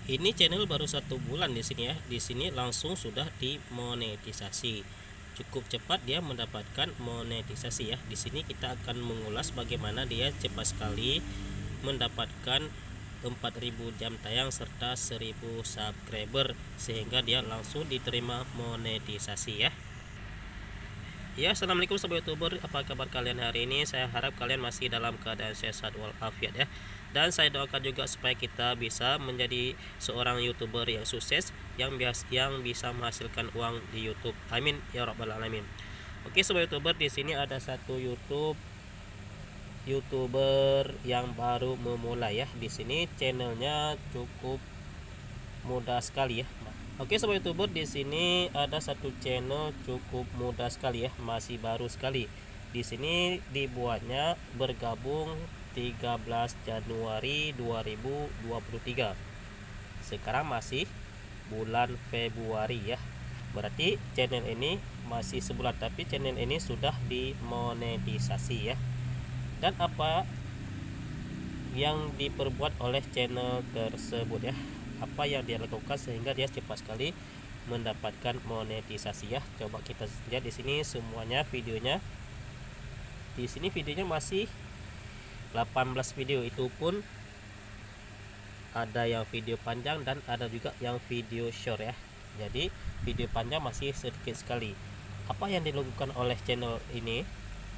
Ini channel baru 1 bulan di sini ya. Di sini langsung sudah dimonetisasi. Cukup cepat dia mendapatkan monetisasi ya. Di sini kita akan mengulas bagaimana dia cepat sekali mendapatkan 4000 jam tayang serta 1000 subscriber sehingga dia langsung diterima monetisasi ya. Ya, assalamualaikum sobat youtuber, apa kabar kalian hari ini? Saya harap kalian masih dalam keadaan sehat walafiat ya. Dan saya doakan juga supaya kita bisa menjadi seorang youtuber yang sukses, yang bisa menghasilkan uang di YouTube. Amin ya rabbal alamin. Oke sobat youtuber, di sini ada satu youtuber yang baru memulai ya. Di sini channelnya cukup mudah sekali ya. Oke sobat youtuber, di sini ada satu channel cukup mudah sekali ya, masih baru sekali. Di sini dibuatnya bergabung 13 Januari 2023. Sekarang masih bulan Februari ya. Berarti channel ini masih sebulan, tapi channel ini sudah dimonetisasi ya. Dan apa yang diperbuat oleh channel tersebut ya, apa yang dia lakukan sehingga dia cepat sekali mendapatkan monetisasi ya. Coba kita lihat di sini semuanya videonya. Di sini videonya masih 18 video, itu pun ada yang video panjang dan ada juga yang video short ya. Jadi video panjang masih sedikit sekali. Apa yang dilakukan oleh channel ini?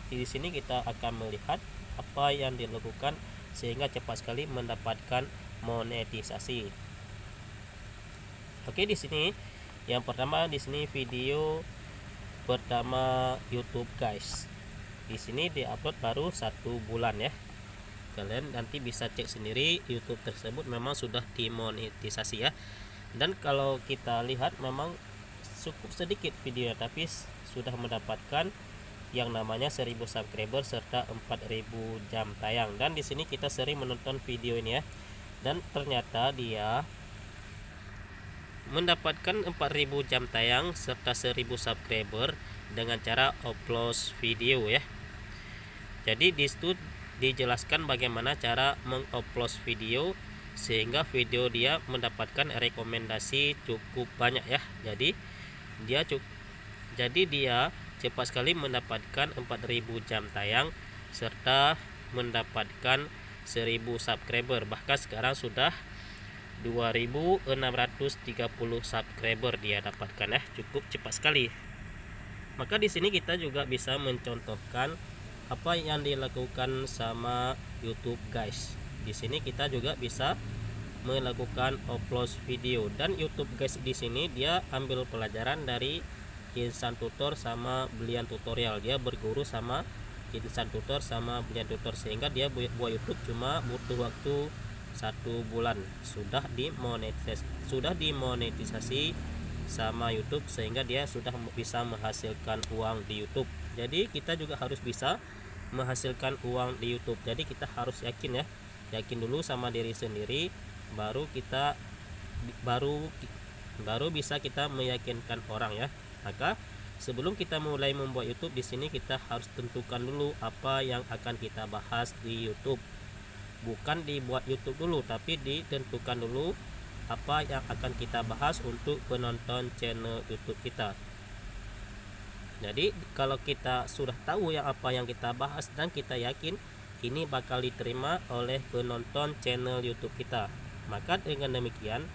Di sini kita akan melihat apa yang dilakukan sehingga cepat sekali mendapatkan monetisasi. Oke, di sini yang pertama, di sini video pertama YouTube guys. Di sini diupload baru 1 bulan ya. Kalian nanti bisa cek sendiri, YouTube tersebut memang sudah dimonetisasi ya. Dan kalau kita lihat memang cukup sedikit videonya, tapi sudah mendapatkan yang namanya 1000 subscriber serta 4000 jam tayang. Dan di sini kita sering menonton video ini ya. Dan ternyata dia mendapatkan 4000 jam tayang serta 1000 subscriber dengan cara upload video ya. Jadi di situ dijelaskan bagaimana cara mengupload video sehingga video dia mendapatkan rekomendasi cukup banyak ya. Jadi dia cepat sekali mendapatkan 4000 jam tayang serta mendapatkan 1000 subscriber. Bahkan sekarang sudah 2630 subscriber dia dapatkan ya, cukup cepat sekali. Maka di sini kita juga bisa mencontohkan apa yang dilakukan sama YouTube guys. Di sini kita juga bisa melakukan upload video, dan YouTube guys di sini dia ambil pelajaran dari Insan Tutor sama Belian Tutorial. Dia berguru sama Insan Tutor sama Belian Tutor sehingga dia buat YouTube cuma butuh waktu 1 bulan sudah dimonetisasi sama YouTube sehingga dia sudah bisa menghasilkan uang di YouTube. Jadi kita juga harus bisa menghasilkan uang di YouTube. Jadi kita harus yakin ya, yakin dulu sama diri sendiri, baru bisa kita meyakinkan orang ya. Maka sebelum kita mulai membuat YouTube, di sini kita harus tentukan dulu apa yang akan kita bahas di YouTube. Bukan dibuat YouTube dulu, tapi ditentukan dulu apa yang akan kita bahas untuk penonton channel YouTube kita. Jadi kalau kita sudah tahu apa yang kita bahas dan kita yakin ini bakal diterima oleh penonton channel YouTube kita, maka dengan demikian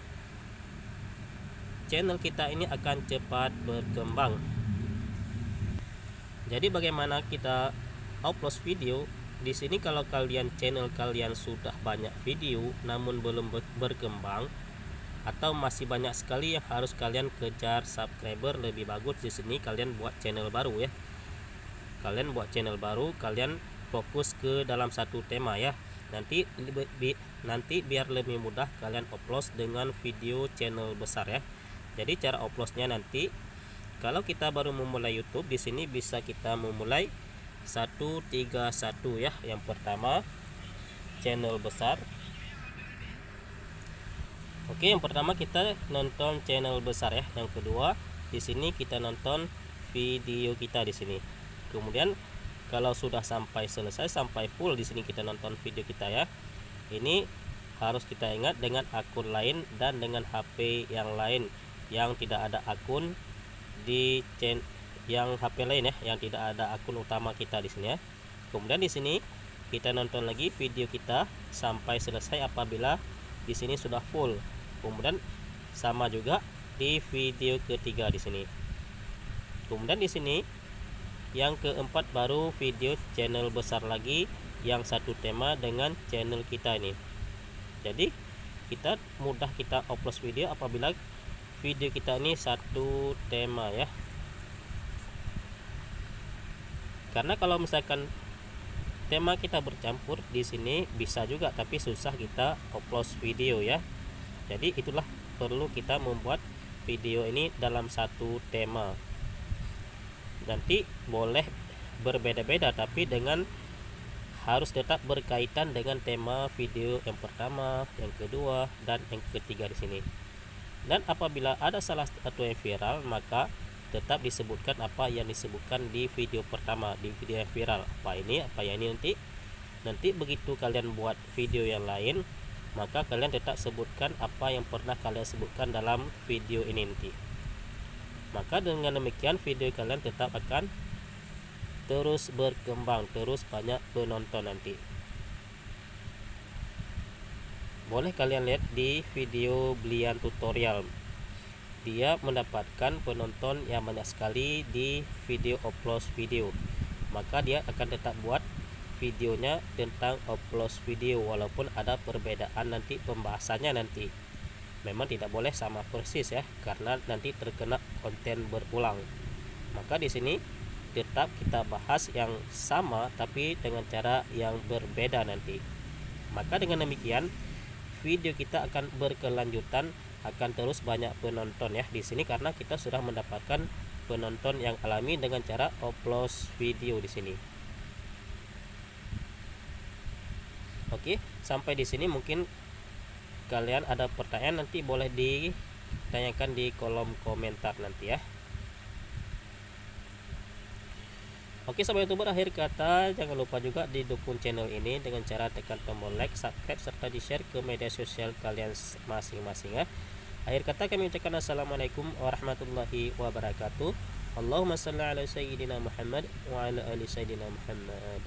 channel kita ini akan cepat berkembang. Jadi bagaimana kita upload video? Di sini kalau channel kalian sudah banyak video namun belum berkembang atau masih banyak sekali yang harus kalian kejar subscriber, lebih bagus di sini kalian buat channel baru ya. Kalian buat channel baru, kalian fokus ke dalam satu tema ya. Nanti biar lebih mudah kalian upload dengan video channel besar ya. Jadi cara uploadnya nanti kalau kita baru memulai YouTube, di sini bisa kita memulai 131 ya. Yang pertama channel besar. Oke, yang pertama kita nonton channel besar ya. Yang kedua di sini kita nonton video kita di sini. Kemudian kalau sudah sampai selesai, sampai full, di sini kita nonton video kita ya. Ini harus kita ingat dengan akun lain dan dengan HP yang lain yang tidak ada akun di yang HP lain ya, yang tidak ada akun utama kita di sini ya. Kemudian di sini kita nonton lagi video kita sampai selesai apabila di sini sudah full. Kemudian sama juga di video ketiga di sini. Kemudian di sini yang keempat baru video channel besar lagi yang satu tema dengan channel kita ini. Jadi kita mudah kita upload video apabila video kita ini satu tema ya. Karena kalau misalkan tema kita bercampur di sini bisa juga, tapi susah kita upload video ya. Jadi itulah perlu kita membuat video ini dalam satu tema. Nanti boleh berbeda-beda tapi dengan harus tetap berkaitan dengan tema video yang pertama, yang kedua, dan yang ketiga di sini. Dan apabila ada salah satu yang viral, maka tetap disebutkan apa yang disebutkan di video pertama, di video yang viral. Apa yang ini nanti begitu kalian buat video yang lain, maka kalian tetap sebutkan apa yang pernah kalian sebutkan dalam video ini nanti. Maka dengan demikian video kalian tetap akan terus berkembang, terus banyak penonton nanti. Boleh kalian lihat di video Blian tutorial, dia mendapatkan penonton yang banyak sekali di video upload video. Maka dia akan tetap buat videonya tentang upload video walaupun ada perbedaan nanti pembahasannya nanti. Memang tidak boleh sama persis ya, karena nanti terkena konten berulang. Maka di sini tetap kita bahas yang sama tapi dengan cara yang berbeda nanti. Maka dengan demikian video kita akan berkelanjutan, akan terus banyak penonton ya di sini karena kita sudah mendapatkan penonton yang alami dengan cara upload video di sini. Oke, sampai di sini mungkin kalian ada pertanyaan nanti boleh ditanyakan di kolom komentar nanti ya. Oke sobat YouTuber, akhir kata jangan lupa juga didukung channel ini dengan cara tekan tombol like, subscribe, serta di-share ke media sosial kalian masing-masing ya. Akhir kata kami ucapkan assalamualaikum warahmatullahi wabarakatuh. Allahumma shalli ala sayyidina Muhammad wa ala ali sayyidina Muhammad.